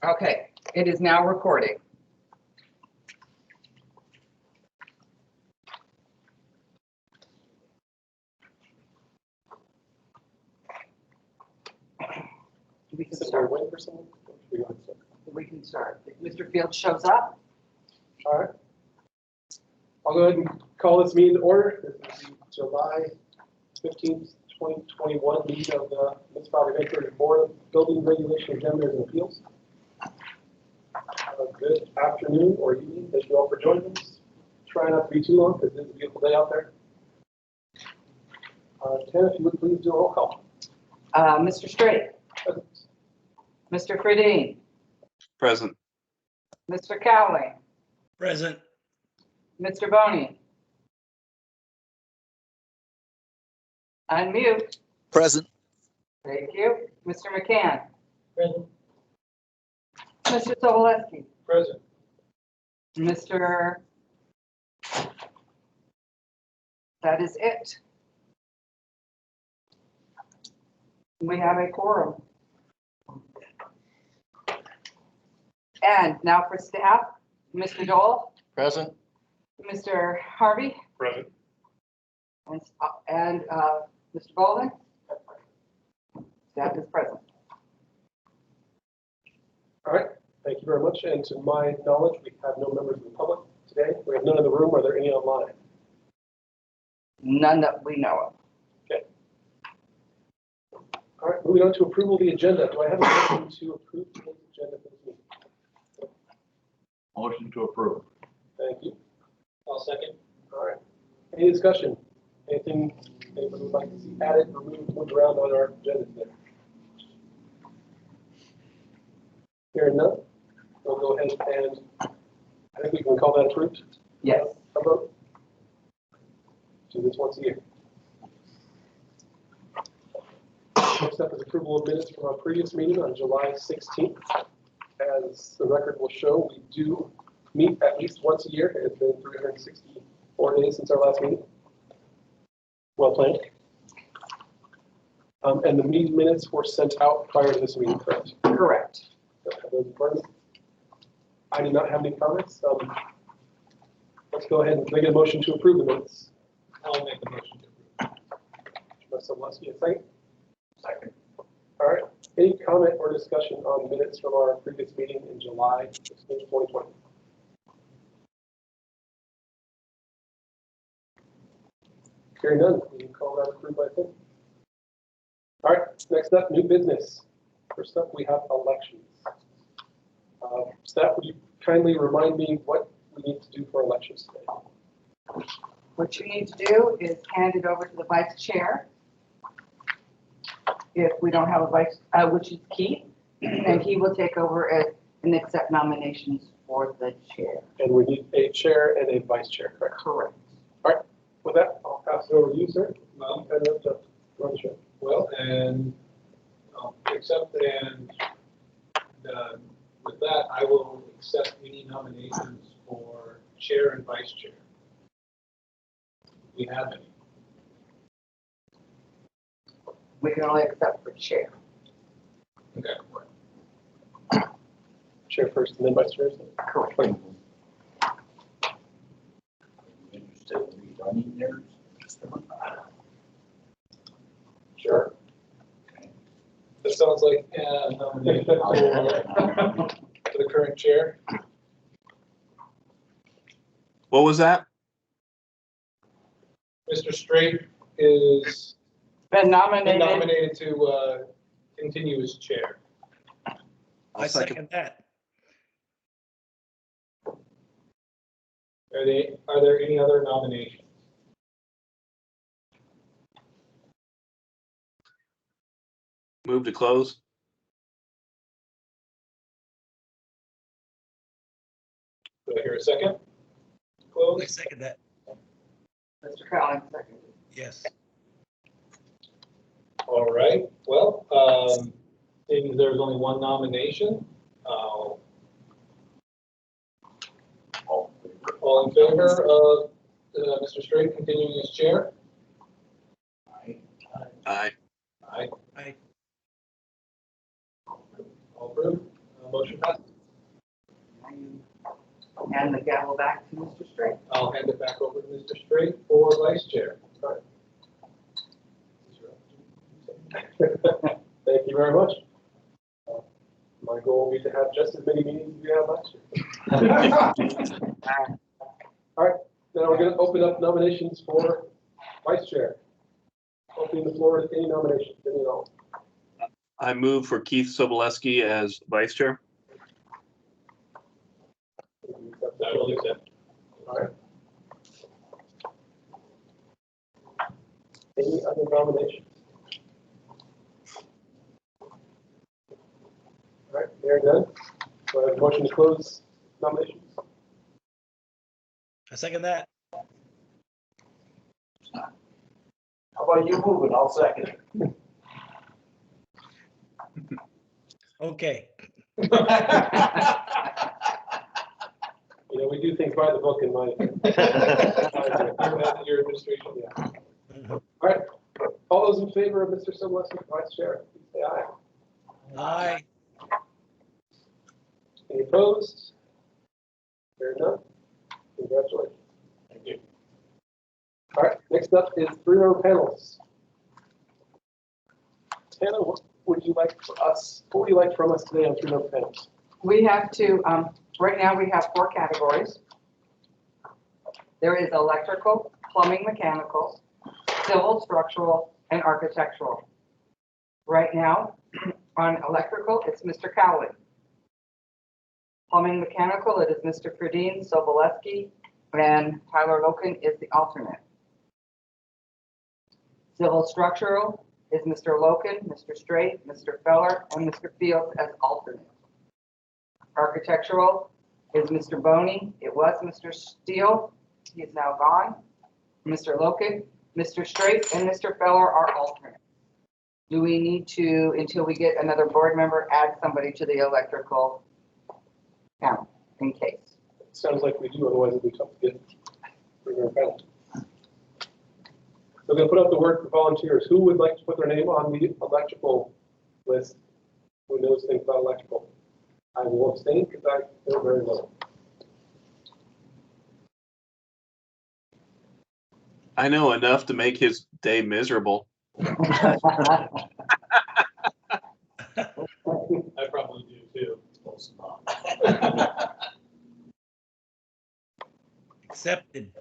Okay, it is now recording. We can start. Waiting for someone? We can start. If Mr. Fields shows up. All right. I'll go ahead and call this meeting to order. This is the July 15th, 2021 meeting of the Municipality of Vancouver Board of Building Regulation Examiners and Appeals. Good afternoon or evening. Thank you all for joining us. Try not to be too long because it's a beautiful day out there. Ken, if you would please do a roll call. Mr. Straight. Present. Mr. Fredine. Present. Mr. Cowley. Present. Mr. Boney. Unmute. Present. Thank you. Mr. McCann. Present. Mr. Sobolewski. Present. Mr. That is it. We have a quorum. And now for staff, Mr. Dole, Present. Mr. Harvey, Present. and Mr. Bolden. Staff is present. All right. Thank you very much. And to my knowledge, we have no members of the public today. We have none in the room. Are there any online? None that we know of. Okay. All right. Moving on to approval of the agenda. Do I have a motion to approve today's agenda for this meeting? Motion to approve. Thank you. I'll second. All right. Any discussion? Anything anybody would like to see added, removed, moved around on our agenda today? Hearing none, we'll go ahead and I think we can call that approved. Yes. How about? Do this once a year. Next up is approval of minutes from our previous meeting on July 16th. As the record will show, we do meet at least once a year. It's been 364 days since our last meeting. Well planned. And the meeting minutes were sent out prior to this meeting, correct? Correct. I do not have any comments. Let's go ahead and make a motion to approve the minutes. I'll make the motion to approve. Sobolewski, a second? Second. All right. Any comment or discussion on minutes from our previous meeting in July 16, 2020? Hearing none, we can call that approved, I think. All right. Next up, new business. First up, we have elections. Staff, would you kindly remind me what we need to do for elections today? What you need to do is hand it over to the vice chair. If we don't have a vice, which is Keith, and he will take over and accept nominations for the chair. And we need a chair and a vice chair, correct? Correct. All right. With that, I'll pass it over to you, sir. Well, And then to run the show. well, and accept and with that, I will accept any nominations for chair and vice chair. We have any. We can only accept for chair. Okay. Chair first and then vice chair. Correct. Interested in running theirs? Sure. That sounds like a nomination for the current chair. What was that? Mr. Straight is Been nominated. nominated to continue as chair. I second that. Are there any other nominations? Move to close. Do I hear a second? I Close. second that. Mr. Cowling, second. Yes. All right. Well, seeing as there's only one nomination, all in favor of Mr. Straight continuing as chair? Aye. Aye. Aye. All approved. Motion passes. And the gavel back to Mr. Straight. I'll hand it back over to Mr. Straight for vice chair. Thank you very much. My goal will be to have just as many meetings as we had last year. All right, now we're going to open up nominations for vice chair. Opening the floor to any nominations, any at all. I move for Keith Sobolewski as vice chair. I will accept. All right. Any other nominations? All right, there done. So I have a motion to close nominations. I second that. How about you move it? I'll second it. You Okay. know, we do things by the book in my. Your administration, yeah. All right, all those in favor of Mr. Sobolewski, vice chair, please say aye. Aye. Any opposed? There none. Congratulations. Thank you. All right, next up is three-member panels. Tana, what would you like for us? What would you like from us today on three-member panels? We have to, right now we have 4 categories. There is electrical, plumbing, mechanical, civil, structural, and architectural. Right now, on electrical, it's Mr. Cowley. Plumbing, mechanical, it is Mr. Ferdine, Sobolewski, and Tyler Loken is the alternate. Civil structural is Mr. Loken, Mr. Straight, Mr. Feller, and Mr. Fields as alternate. Architectural is Mr. Boney. It was Mr. Steele. He is now gone. Mr. Loken, Mr. Straight, and Mr. Feller are alternate. Do we need to, until we get another board member, add somebody to the electrical panel in case? Sounds like we do, otherwise it'd be tough to get three-member panels. So I'm going to put up the word for volunteers. Who would like to put their name on the electrical list? Who knows things about electrical? I will abstain because I know very little. I know enough to make his day miserable. I probably do too. Accepted.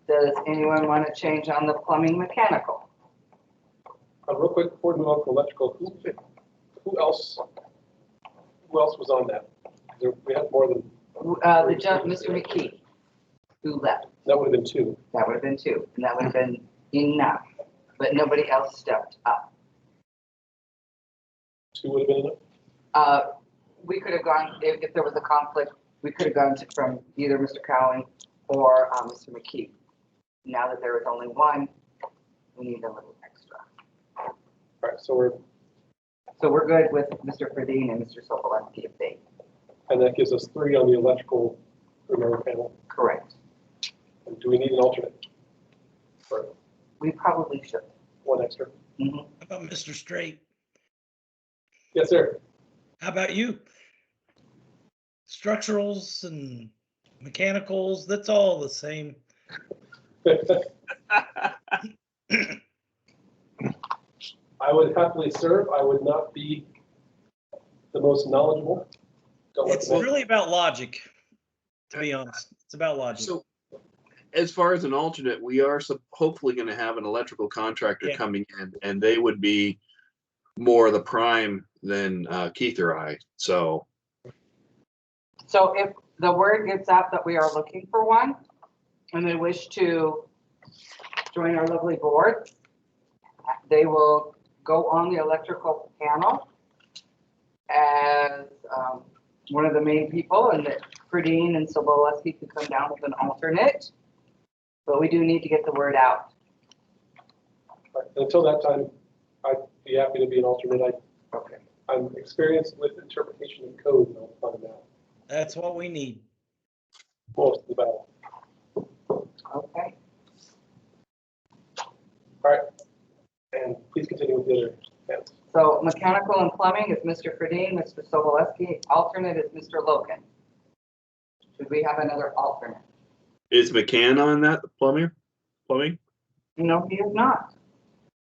Does anyone want to change on the plumbing mechanical? Real quick, before we move on to electrical, who else was on that? We had more than, Mr. McKee, who left. that would have been 2. That would have been 2, and that would have been enough, but nobody else stepped up. 2 would have been enough? We could have gone, if there was a conflict, we could have gone from either Mr. Cowan or Mr. McKee. Now that there is only 1, we need a little extra. All right, so we're good with Mr. Ferdine and Mr. Sobolewski if they. and that gives us 3 on the electrical three-member panel. Correct. And do we need an alternate? For We probably should. 1 extra? Mhm. How about Mr. Straight? Yes, sir. How about you? Structurals and mechanicals, that's all the same. I would happily serve. I would not be the most knowledgeable. Don't let It's them- really about logic, to be honest. It's about logic. So, as far as an alternate, we are hopefully going to have an electrical contractor Yeah. coming in, and they would be more the prime than Keith or I. So, So if the word gets out that we are looking for one and they wish to join our lovely board, they will go on the electrical panel as one of the main people, and that Ferdine and Sobolewski can come down with an alternate. But we do need to get the word out. Right, until that time, I'd be happy to be an alternate. Okay. I'm experienced with interpretation of code, and I'll find out That's what we need. most of the battle. Okay. All right, and please continue with the other hands. So mechanical and plumbing is Mr. Fredine, Mr. Soboleski, alternate is Mr. Logan. Should we have another alternate? Is McCann on that, the plumbing? No, he is not.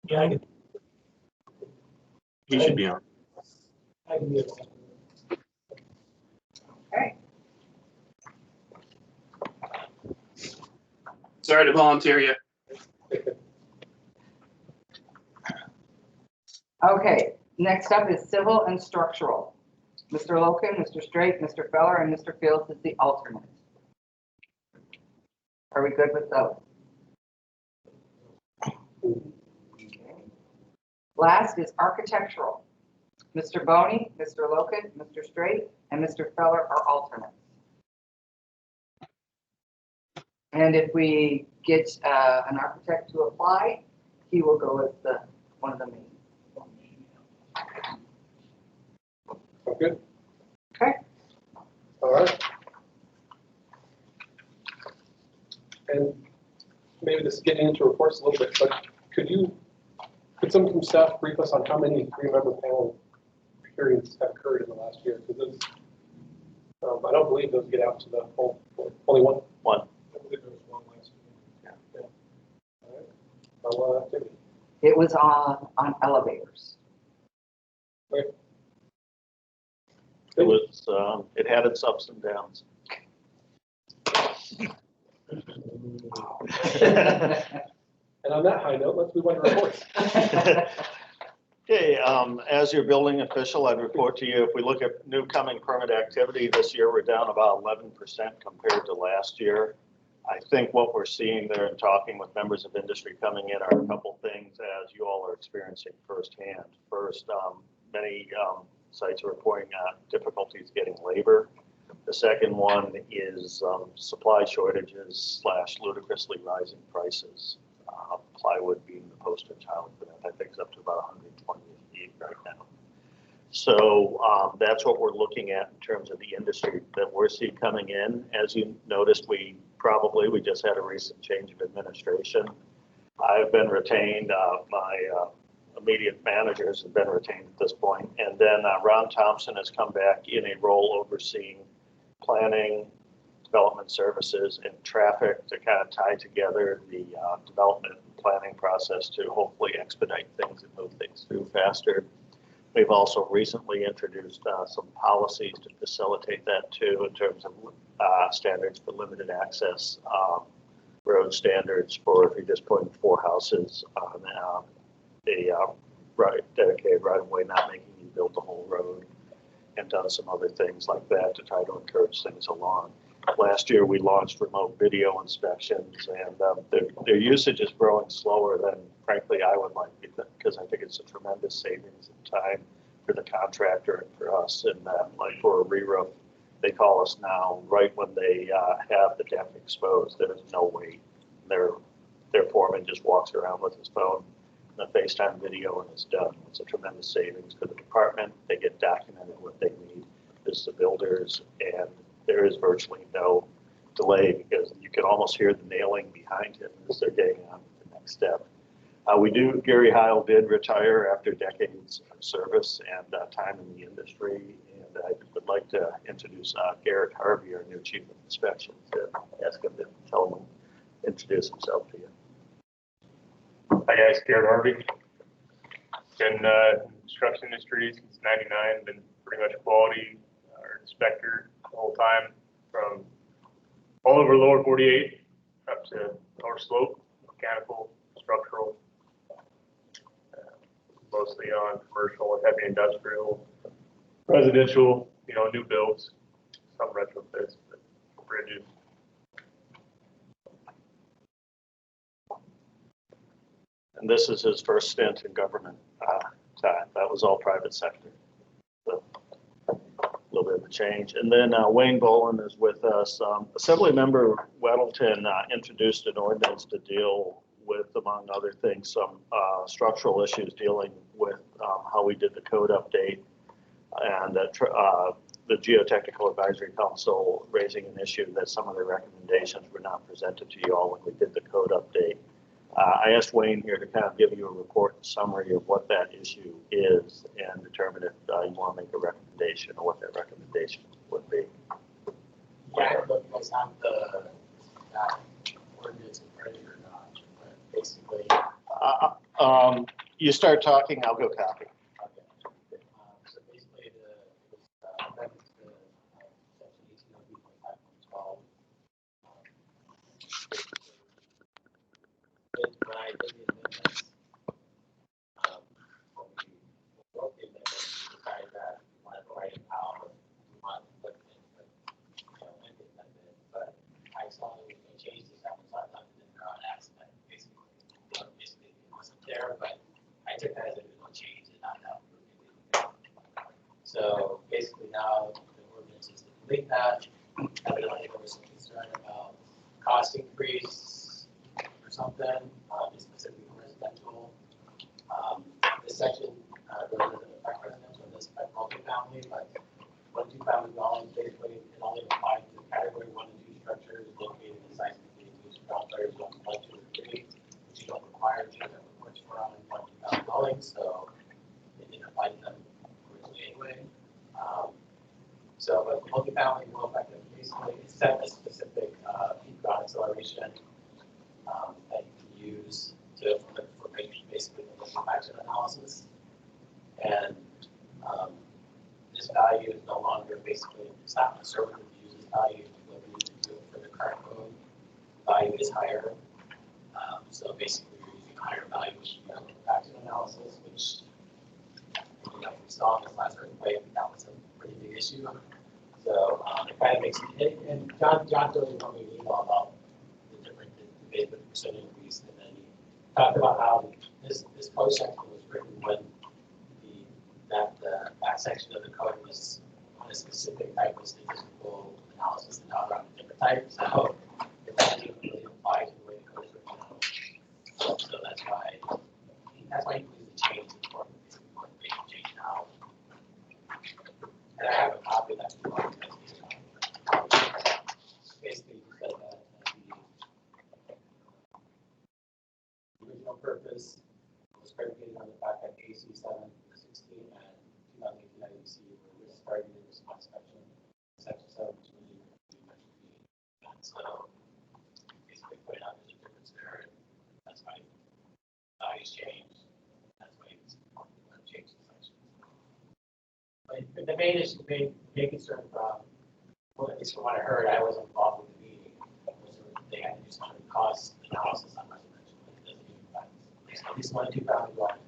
Yeah, He should be on. I can get one. Okay. Sorry to volunteer you. Okay, next up is civil and structural. Mr. Logan, Mr. Straight, Mr. Feller, and Mr. Fields is the alternate. Are we good with those? Last is architectural. Mr. Boney, Mr. Logan, Mr. Straight, and Mr. Feller are alternates. And if we get an architect to apply, he will go as one of the main. Sound good? Okay. All right. And maybe this is getting into reports a little bit, but could someone from staff brief us on how many three-member panel hearings have occurred in the last year? Because I don't believe those get out to the whole, only one. One. I believe there was one last year. Yeah. All right. A lot of activity. It was on elevators. Okay. It was, it had its ups and downs. And on that high note, let's move on to reports. Okay, as your building official, I'd report to you, if we look at new coming permit activity this year, we're down about 11% compared to last year. I think what we're seeing there and talking with members of industry coming in are a couple things as you all are experiencing firsthand. First, many sites are reporting difficulties getting labor. The second one is supply shortages / ludicrously rising prices. Plywood being the poster child for that. I think it's up to about 120 feet right now. So that's what we're looking at in terms of the industry that we're seeing coming in. As you noticed, we just had a recent change of administration. I've been retained, my immediate managers have been retained at this point. And then Ron Thompson has come back in a role overseeing planning, development services, and traffic to kind of tie together the development and planning process to hopefully expedite things and move things through faster. We've also recently introduced some policies to facilitate that too, in terms of standards for limited access, road standards for if you're just putting 4 houses on a dedicated right of way, not making you build the whole road, and done some other things like that to try to encourage things along. Last year, we launched remote video inspections, and their usage is growing slower than, frankly, I would like, because I think it's a tremendous savings in time for the contractor and for us. And like for a re-roof, they call us now right when they have the deck exposed. There's no wait. Their foreman just walks around with his phone and a FaceTime video, and it's done. It's a tremendous savings for the department. They get documented what they need as the builders, and there is virtually no delay because you can almost hear the nailing behind him as they're getting on to the next step. Gary Heil did retire after decades of service and time in the industry, and I would like to introduce Garrett Harvey, our new chief of inspection, to ask him to introduce himself to you. Hi guys, Garrett Harvey. Been in the construction industry since '99, been pretty much quality or inspector the whole time, from all over lower 48 up to North Slope, mechanical, structural, mostly on commercial and heavy industrial, residential, new builds, some retrofits, but bridges. And this is his first stint in government time. That was all private sector. So a little bit of a change. And then Wayne Boland is with us. Assemblymember Weddleton introduced an ordinance to deal with, among other things, some structural issues dealing with how we did the code update, and the Geotechnical Advisory Council raising an issue that some of the recommendations were not presented to you all when we did the code update. I asked Wayne here to kind of give you a report and summary of what that issue is and determine if you want to make a recommendation or what that recommendation would be. Yeah, I don't know if you guys have the, that ordinance in front of you or not, but basically, You start talking, I'll go copy. okay. So basically, it was amendment to section 18.5.12. When I did the amendments, when we wrote the amendments, we decided that we wanted to write it out, we wanted to put it in, but, end the amendment, but I saw that we could change this out, so I thought it didn't on accident, basically. Basically, it wasn't there, but I took that as a no change and not that. So basically now the ordinance is to delete that. Evidently there was some concern about cost increase or something, specifically residential. This section doesn't affect residential, it does affect multifamily, but 1, 2 family dwellings, basically it only applies to category 1 and 2 structures located in sites between 2 ground areas 1, 2, or 3, which you don't require to have reports for on 1, 2 family dwellings, so it didn't apply to them originally anyway. So, but multifamily will affect it. Basically, it set a specific peak ground acceleration that you can use for basically the liquefaction analysis. And this value is no longer basically, it's not conservative to use this value to do it for the current code. Value is higher. So basically, you're using a higher value for the liquefaction analysis, which we saw in this last earthquake, that was a pretty big issue. So it kind of makes it, and John told me an email about the different debate with the percent increase, and then he talked about how this code section was written when that section of the code was on a specific type of statistical analysis, and now they're on a different type. So it doesn't even really apply to the way the code is written now. So that's why he believes the change is important. They can change now. And I have a copy of that. Basically, he said that the original purpose was predicated on the fact that AC 7, 16, and 2018 IUC were starting in response section. Section 7 was really and so basically putting out there's a difference there, and that's why values change. That's why it's important to change the section. But the main issue, the main concern from, well, at least from what I heard, I was involved with the meeting, was they had to do some cost analysis on residential. It doesn't even affect at least 1, 2 family dwellings.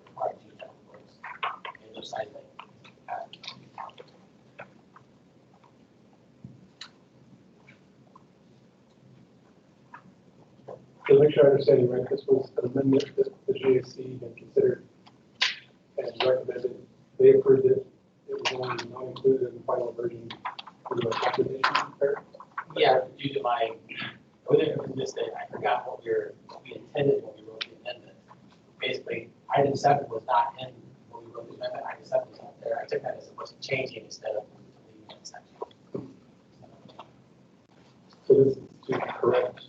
Required to have reports and their site like To make sure I understand you right, this was an amendment that the GAC had considered and recommended. They approved it. It was only not included in the final version for the recommendation there. yeah, due to my, I didn't miss it. I forgot what we intended when we wrote the amendment. Basically, item 7 was not in when we wrote the amendment. Item 7 was not there. I took that as it wasn't changing instead of leaving it section. So this is to correct,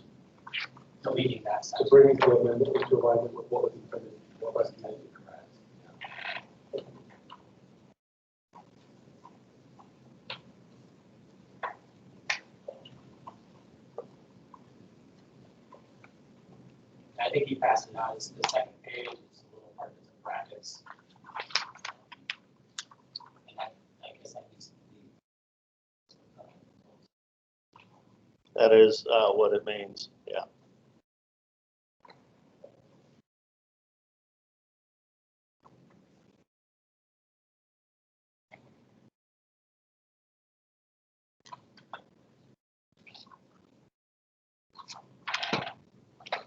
Deleting that to section. bring the amendment into alignment with what was intended, what was intended. Correct. I think he passed it out. It's the second page. It's a little part of the brackets. And I guess that needs to be. That is what it means, yeah.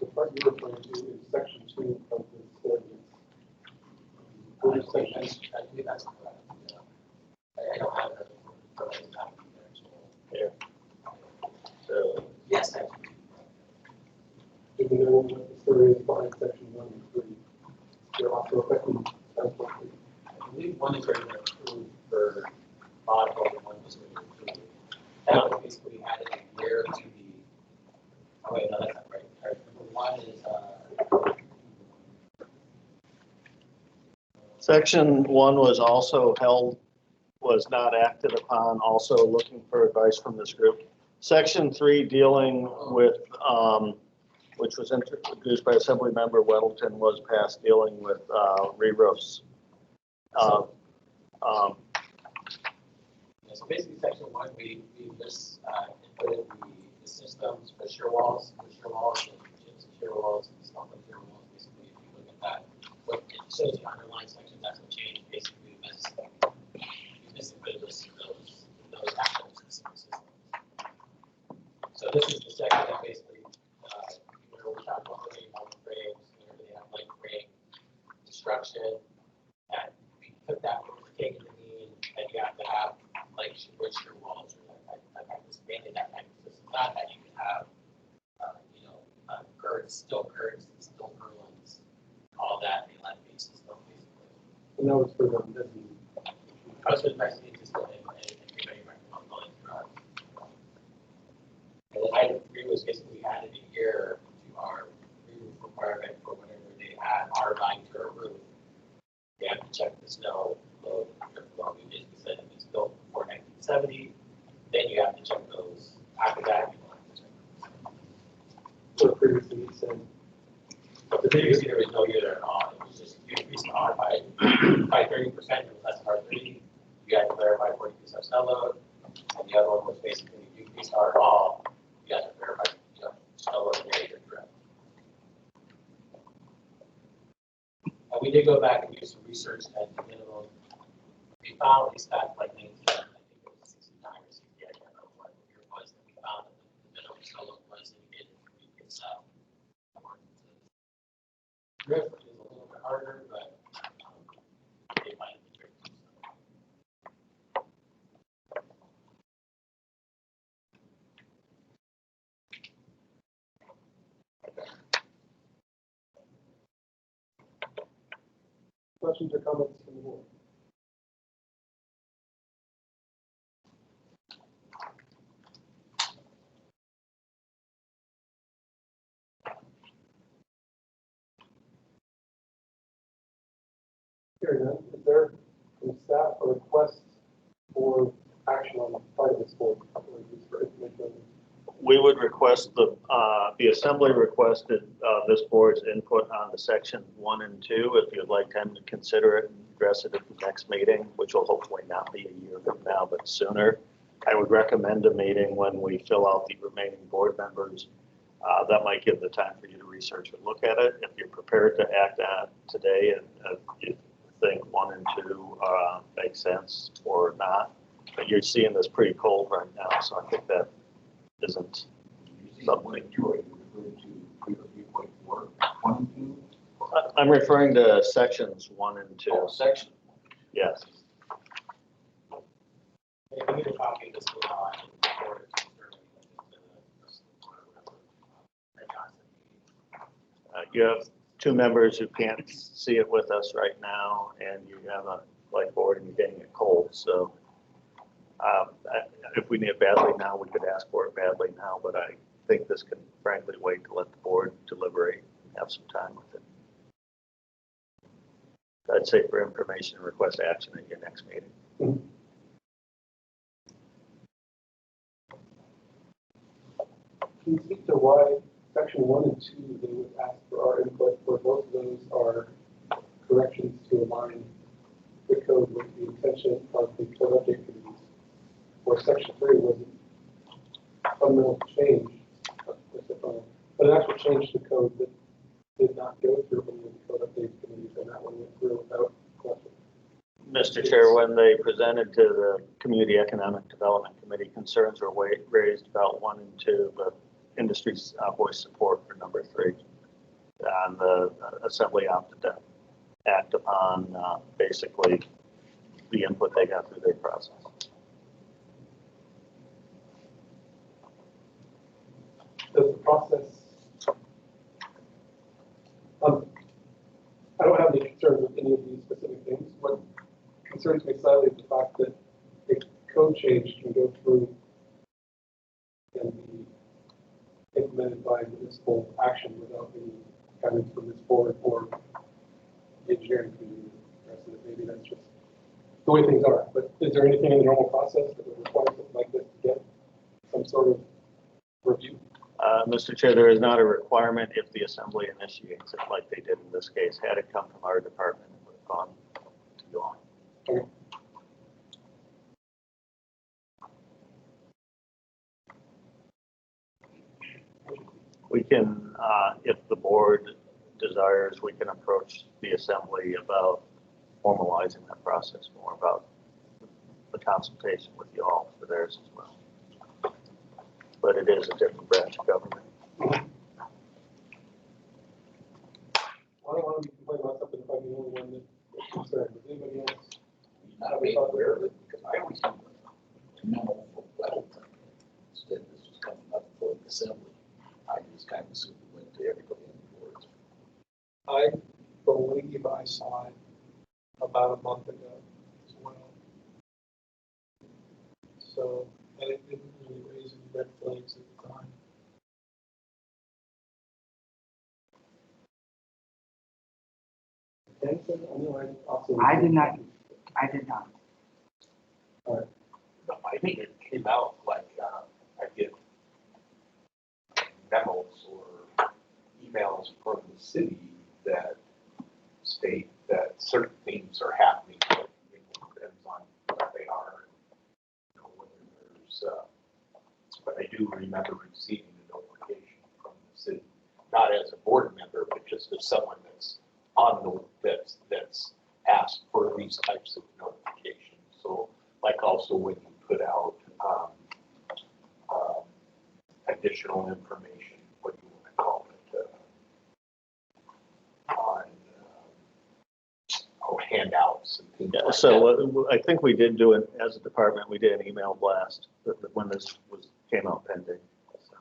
The part you're referring to is section 2 of this ordinance. Which section? I believe that's correct. Yeah. I don't have the correct copy there. So Yes, I Do we know what the story is behind section 1 and 3? They're also affecting council. I believe one is already been approved for Bonneville, and one was already approved. That was basically added a year to the, oh wait, no, that's not right. Section 1 was also held, was not acted upon, also looking for advice from this group. Section 3 dealing with, which was introduced by Assembly Member Weddleton, was passed dealing with re-roofs. So basically, section 1, we just inputted the systems for shear walls, and gypsum shear walls, and stuff like shear walls. Basically, if you look at that, what it shows the underlying section, that's what changed. Basically, we missed those actual systems. So this is the section that basically, where we talk about putting on frames, where they have like frame construction, that we put that, we're taking the mean, that you have to have like shear walls or that type of expanded that type of system. Not that you can have, curves, still purlins, all that, the land base system basically. And that was for them, this is. I was just actually just and everybody recommend going through. And then item 3 was basically added a year to our roof requirement for whenever they are buying to a roof. They have to check the snow load. We basically said if it's built before 1970, then you have to check those. After that, you don't have to check those. What previously you said. But the previously there was no year at all. It was just you increase the R by 30%, it was less R3. You had to verify 40% snow load. And the other one was basically if you increase R at all, you have to verify snow load and area correct. And we did go back and do some research at the minimum. We found, we spent like 19, I think it was 69 or 60, I can't remember what year it was, that we found that the minimum snow load was indicated for we could sell. Drift is a little bit harder, but they might be tricky. Questions or comments from the board? Hearing none, is there from staff a request for action on the part of this board? For information. We would request the assembly requested this board's input on the section 1 and 2. If you'd like time to consider it and address it at the next meeting, which will hopefully not be a year from now, but sooner. I would recommend a meeting when we fill out the remaining board members. That might give the time for you to research and look at it. If you're prepared to act on it today and you think 1 and 2 make sense or not, but you're seeing this pretty cold right now, so I think that isn't something. I'm referring to sections 1 and 2. Section. Yes. If you need a copy of this, You have 2 members who can't see it with us right now, and you have a whiteboard and you're getting it cold. So if we need it badly now, we could ask for it badly now, but I think this can frankly wait to let the board deliberate and have some time with it. I'd say for information, request action at your next meeting. Can you speak to why section 1 and 2, they would ask for our input, where both of those are corrections to align the code with the intention of the code update committees, where section 3 was a fundamental change, but an actual change to code that did not go through any of the code update committees, and that one went through without question. Mr. Chair, when they presented to the Community Economic Development Committee, concerns were raised about 1 and 2, but industry's voice support for number 3. And the Assembly opted to act upon basically the input they got through their process. Does the process, I don't have any concerns with any of these specific things. What concerns me slightly is the fact that a code change can go through and be implemented by municipal action without any guidance from this board or the engineering community. and that maybe that's just the way things are. But is there anything in the normal process that would require something like this to get some sort of review? Mr. Chair, there is not a requirement if the assembly initiates it like they did in this case. Had it come from our department, it would have gone to you all. Okay. We can, if the board desires, we can approach the assembly about formalizing that process more, about the consultation with you all for theirs as well. But it is a different branch of government. Well, I don't want to be complaining about something if I'm the only one that's concerned. Does anybody else? Not being aware of it, because I always have a memo for Weddleton. Instead, this was coming up for the assembly. I just kind of assumed it went to everybody on the board. I believe I saw it about a month ago as well. So, and it didn't really raise any red flags at the time. Jensen? I know I also. I did not. I did not. No, I think it came out like, I get memos or emails from the city that state that certain things are happening. But it depends on what they are, and, whether there's, but I do remember receiving a notification from the city, not as a board member, but just as someone that's on the, that's asked for these types of notifications. So like also when you put out additional information, what do you want to call it, on handouts and things Yeah, like that. so I think we did do it as a department. We did an email blast when this came out pending. So.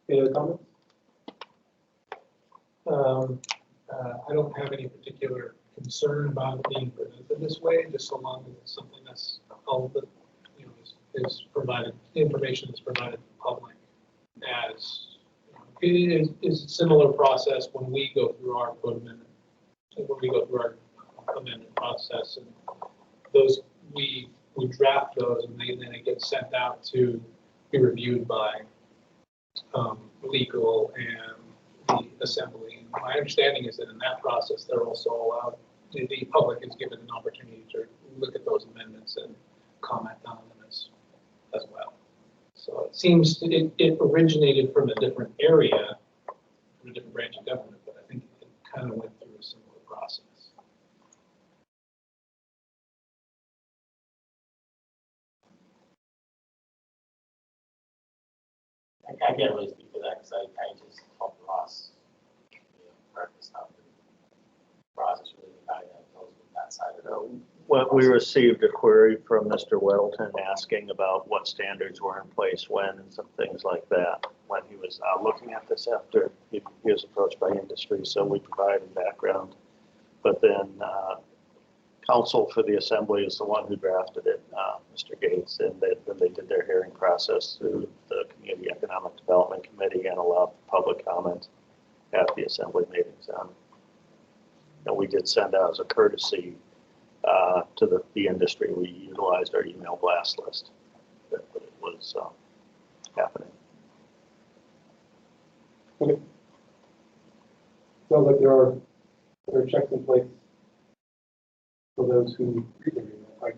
Any other comments? I don't have any particular concern about it being presented this way, just so long as it's something that's all that, is provided, information that's provided to the public as, it is a similar process when we go through our code amendment, when we go through our amendment process, and those, we draft those and then they get sent out to be reviewed by legal and the assembly. And my understanding is that in that process, they're also allowed, the public is given an opportunity to look at those amendments and comment on them as well. So it seems it originated from a different area, from a different branch of government, but I think it kind of went through a similar process. I can't really speak to that because I just helped Ross, prep the stuff. Ross is really the guy that knows with that side of it. Well, we received a query from Mr. Weddleton asking about what standards were in place when and some things like that. When he was looking at this after he was approached by industry, so we provided background. But then counsel for the assembly is the one who drafted it, Mr. Gates, and then they did their hearing process through the Community Economic Development Committee and allowed public comment at the assembly meetings. And we did send out as a courtesy to the industry. We utilized our email blast list that it was happening. Okay. Sounds like there are checks in place for those who read their email. I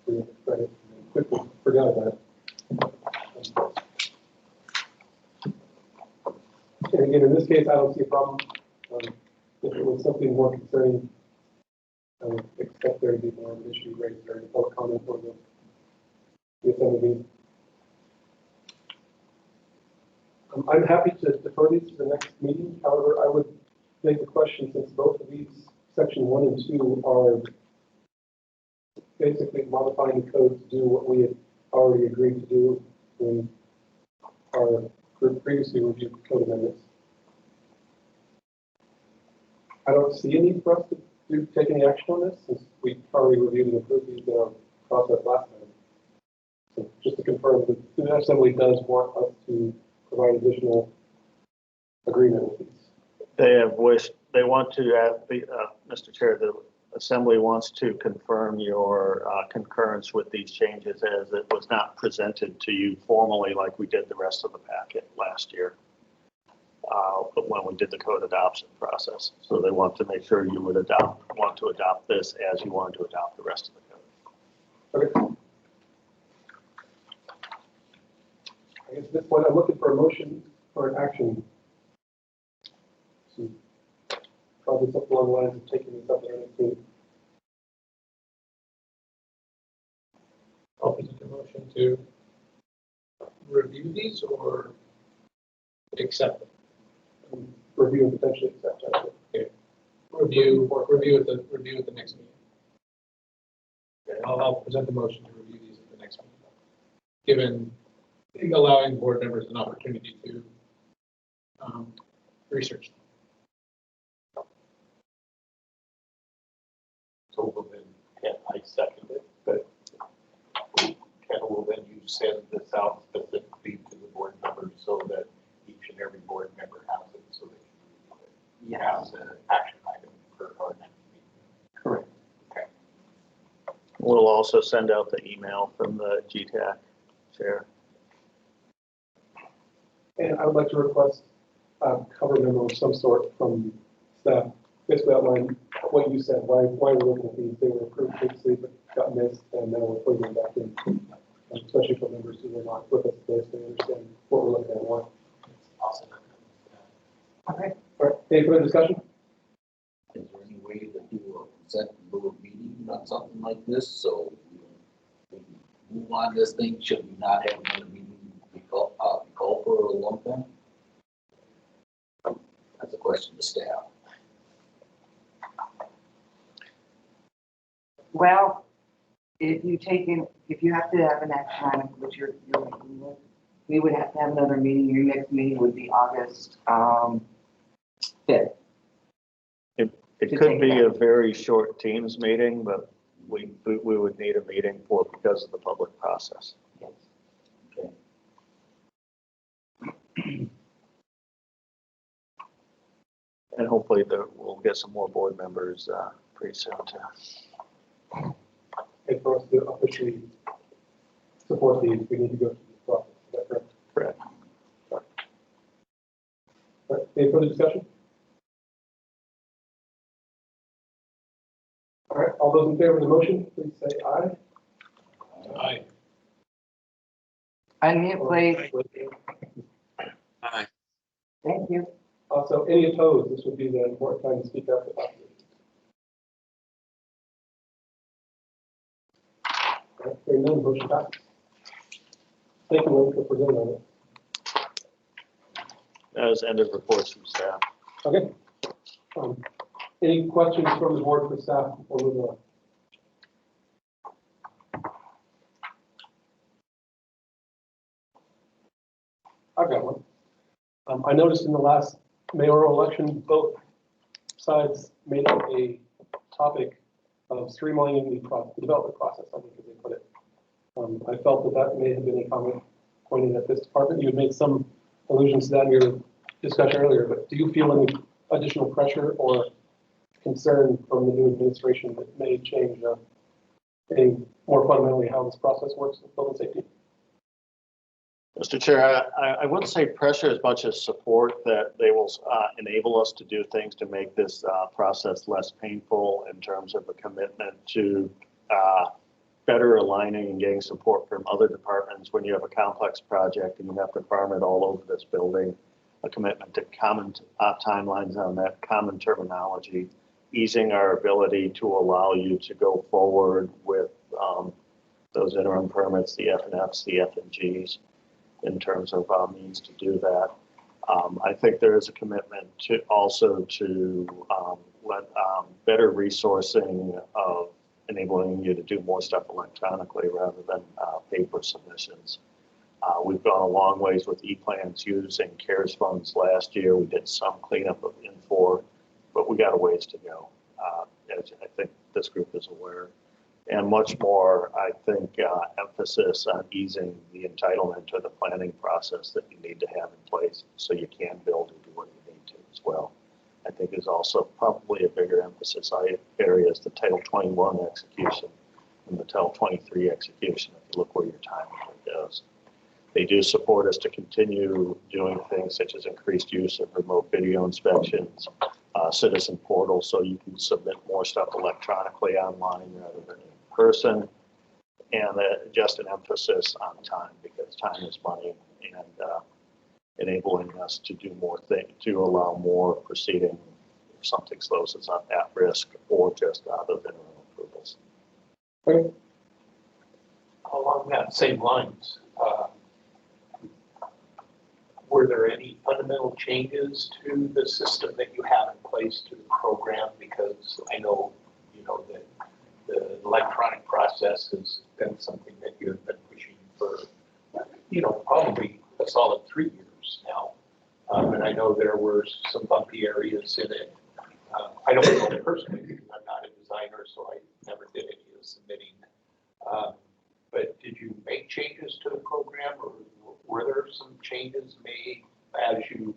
read it and quickly forgot about it. And again, in this case, I don't see a problem. If it was something more concerning, I would expect there to be more of an issue raised during the public comment or the assembly meeting. I'm happy to defer these to the next meeting. However, I would make the question, since both of these, section 1 and 2, are basically modifying the code to do what we had already agreed to do in our previously reviewed code amendments. I don't see a need for us to take any action on this, since we already reviewed and approved these in our process last time. So just to confirm, the assembly does want us to provide additional agreement with these. They want to, Mr. Chair, the Assembly wants to confirm your concurrence with these changes as it was not presented to you formally like we did the rest of the packet last year. But when we did the code adoption process. So they want to make sure you would want to adopt this as you wanted to adopt the rest of the code. Okay. I guess at this point, I'm looking for a motion or an action. So, probably something along the lines of taking this up at our next meeting. I'll present a motion to review these or accept them. Review and potentially accept. Actually. Review at the next meeting. Okay, I'll present the motion to review these at the next meeting, given allowing board members an opportunity to research them. So will then, can I second it, but Ken, will then you send this out specifically to the board members so that each and every board member has it, so they can review it? As an action item for our next meeting. Correct. Okay. We'll also send out the email from the GTAC chair. And I would like to request a cover memo of some sort from staff, basically outline what you said, why we're looking at these. They were approved previously but got missed, and now we're putting them back in, especially for members who were not with us today, so they understand what we're looking at and why. Awesome. Okay. All right. Any further discussion? Is there any way to do a consent board meeting on something like this, so we can move on this thing? Should we not have another meeting we call for a long time? That's a question to staff. Well, if you have to have an action item, which you're making with, we would have to have another meeting. Your next meeting would be August 5th. It could be a very short Teams meeting, but we would need a meeting because of the public process. Yes. Okay. And hopefully we'll get some more board members pretty soon too. And for us to officially support these, we need to go through this process. Is that correct? Correct. All right. Any further discussion? All right. All those in favor of the motion, please say aye. Aye. Unmute, please. Aye. Thank you. Also, any opposed, this would be the important time to speak up about this. All right, hearing none, motion passes. Thank you, Lynn, for presenting on it. That was end of reports from staff. Okay. Any questions from the board for staff before we move on? I've got one. I noticed in the last mayoral election, both sides made it a topic of streamlining the development process, I think, as they put it. I felt that may have been a comment pointed at this department. You had made some allusions to that in your discussion earlier, but do you feel any additional pressure or concern from the new administration that may change any more fundamentally how this process works with building safety? Mr. Chair, I wouldn't say pressure as much as support that they will enable us to do things to make this process less painful in terms of a commitment to better aligning and getting support from other departments when you have a complex project and you have to farm it all over this building, a commitment to common timelines on that, common terminology, easing our ability to allow you to go forward with those interim permits, the F&Fs, the F&Gs. In terms of means to do that. I think there is a commitment to also to let better resourcing of enabling you to do more stuff electronically rather than paper submissions. We've gone a long ways with e-plans using CARES funds last year. We did some cleanup of Infor, but we got a ways to go. As I think this group is aware. and much more, I think, emphasis on easing the entitlement to the planning process that you need to have in place so you can build and do what you need to as well. I think is also probably a bigger emphasis area is the Title 21 execution and the Title 23 execution, if you look where your time goes. They do support us to continue doing things such as increased use of remote video inspections, citizen portal, so you can submit more stuff electronically online rather than in person, and just an emphasis on time because time is money, and enabling us to do more things, to allow more proceeding if something slows us up at risk or just other than approvals. Along that same lines, were there any fundamental changes to the system that you have in place to the program? Because I know, that the electronic process has been something that you've been pushing for, probably a solid 3 years now. And I know there were some bumpy areas in it. I don't know personally because I'm not a designer, so I never did any of the submitting. But did you make changes to the program, or were there some changes made as you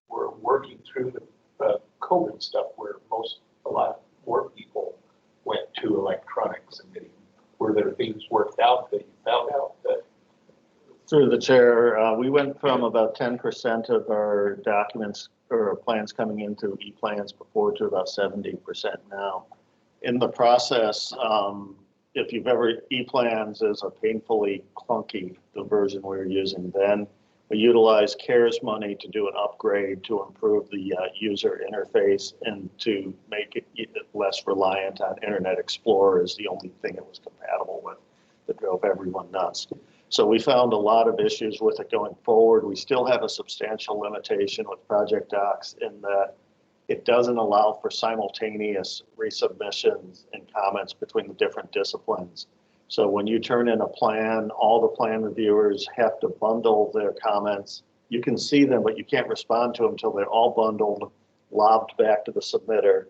were working through the COVID stuff where a lot more people went to electronic submitting? Were there things worked out that you found out that? Through the chair, we went from about 10% of our documents or plans coming into e-plans before to about 70% now. In the process, if you've ever, e-plans is a painfully clunky, the version we were using then. We utilized CARES money to do an upgrade to improve the user interface and to make it less reliant on Internet Explorer is the only thing it was compatible with that drove everyone nuts. So we found a lot of issues with it going forward. We still have a substantial limitation with Project Docs in that it doesn't allow for simultaneous resubmissions and comments between the different disciplines. So when you turn in a plan, all the plan reviewers have to bundle their comments. You can see them, but you can't respond to them until they're all bundled, lobbed back to the submitter.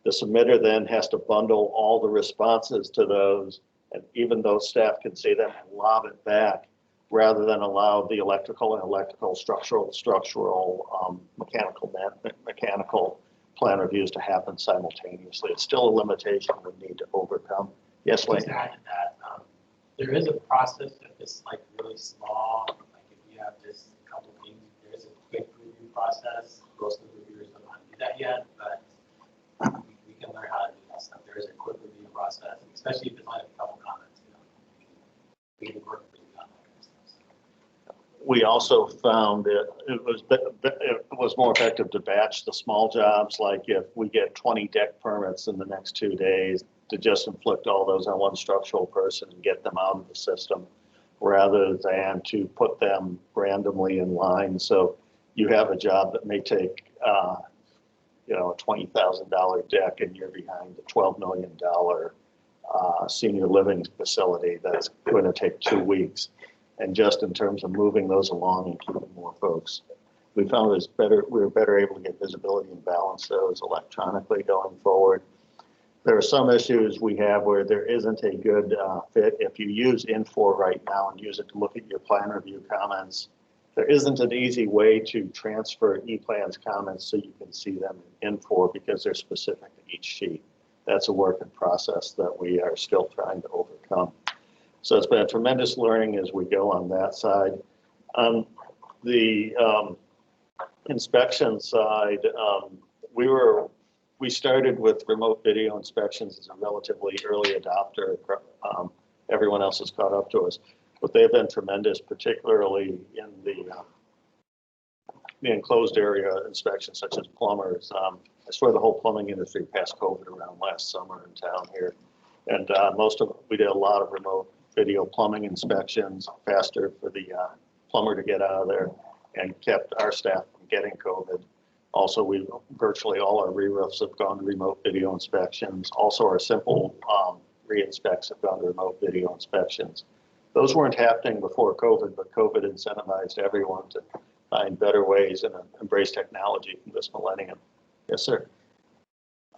The submitter then has to bundle all the responses to those, and even though staff can see them, and lob it back rather than allow the electrical, structural, mechanical plan reviews to happen simultaneously. It's still a limitation we need to overcome. Yes, Wayne? Just to add to that, there is a process if it's like really small, like if you have just a couple of things, there is a quick review process. Most of the reviewers don't know how to do that yet, but we can learn how to do that stuff. There is a quick review process, especially if it's like a couple comments, we can work with you on that kind of stuff. We also found it was more effective to batch the small jobs, like if we get 20 deck permits in the next 2 days, to just inflict all those on one structural person and get them out of the system rather than to put them randomly in line. So you have a job that may take, a $20,000 deck and you're behind a $12 million senior living facility that's going to take 2 weeks. And just in terms of moving those along and keeping more folks, we found we were better able to get visibility and balance those electronically going forward. There are some issues we have where there isn't a good fit. If you use Infor right now and use it to look at your plan review comments, there isn't an easy way to transfer ePlan's comments so you can see them in Infor because they're specific to each sheet. That's a work in process that we are still trying to overcome. So it's been a tremendous learning as we go on that side. On the inspection side, we started with remote video inspections as a relatively early adopter. Everyone else has caught up to us, but they've been tremendous, particularly in the enclosed area inspections, such as plumbers. I swear the whole plumbing industry passed COVID around last summer in town here, and we did a lot of remote video plumbing inspections, faster for the plumber to get out of there, and kept our staff from getting COVID. Also, virtually all our re-roofs have gone to remote video inspections. Also, our simple re-inspects have gone to remote video inspections. Those weren't happening before COVID, but COVID incentivized everyone to find better ways and embrace technology from this millennium. Yes, sir.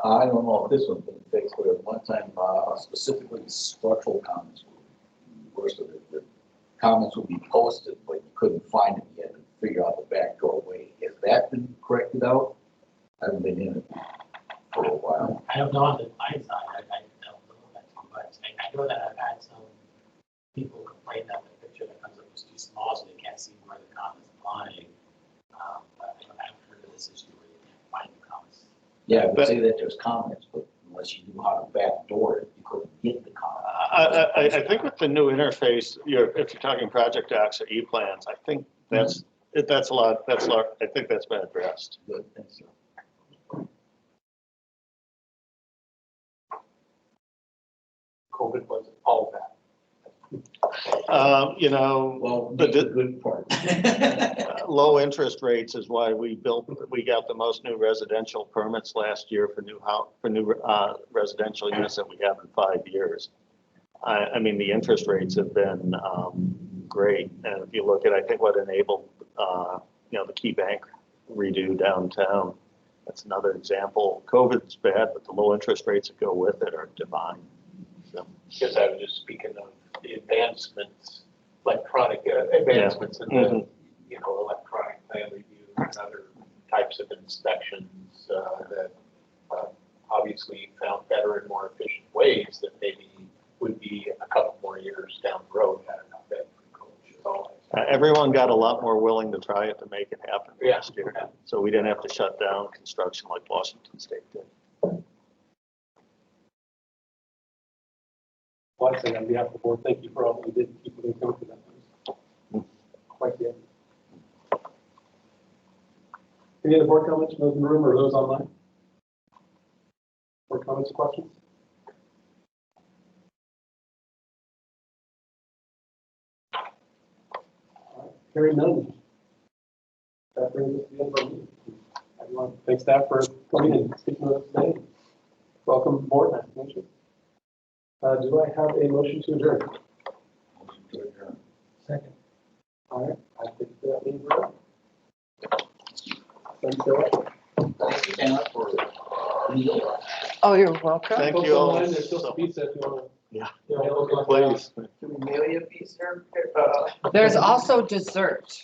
I don't know if this one's been fixed, but at one time, specifically structural comments were worse of it. The comments would be posted, but you couldn't find them yet and figure out the back doorway. Has that been corrected out? I haven't been in it for a while. I don't know on the client side, I don't know that too much. I know that I've had some people complain that the picture that comes up is too small, so they can't see where the comment's applying. But I haven't heard of this issue where you can't find the comments. Yeah, I would say that there's comments, but unless you knew how to backdoor it, you couldn't get the comments. I think with the new interface, if you're talking project docs or E-plans, I think that's a lot, I think that's been addressed. Good, thanks. COVID was all that. Well, But the good part. Low interest rates is why we got the most new residential permits last year for new residential units that we have in 5 years. I mean, the interest rates have been great. And if you look at, I think what enabled, the Key Bank redo downtown, that's another example. COVID's bad, but the low interest rates that go with it are divine. So. Because I was just speaking of the advancements, electronic advancements in the, electronic plan review and other types of inspections that obviously found better and more efficient ways that maybe would be a couple more years down the road had it not been for COVID. Everyone got a lot more willing to try it to make it happen Yeah. last year. So we didn't have to shut down construction like Washington State did. Well, I say on behalf of the board, thank you for all that you did to keep moving forward with that. Quite the effort. Any other board comments, those in the room or those online? Board comments or questions? All right, hearing none. That brings us to the end of our meeting. Everyone, thanks staff for coming and speaking with us today. Welcome board, nice to meet you. Do I have a motion to adjourn? Second. All right, I think that means we're up. Thanks so much. Thank you, Anna, for Oh, you're welcome. Thank Folks you all. online, there's still some pizza if you want to. Yeah. Please. Please. There's also dessert.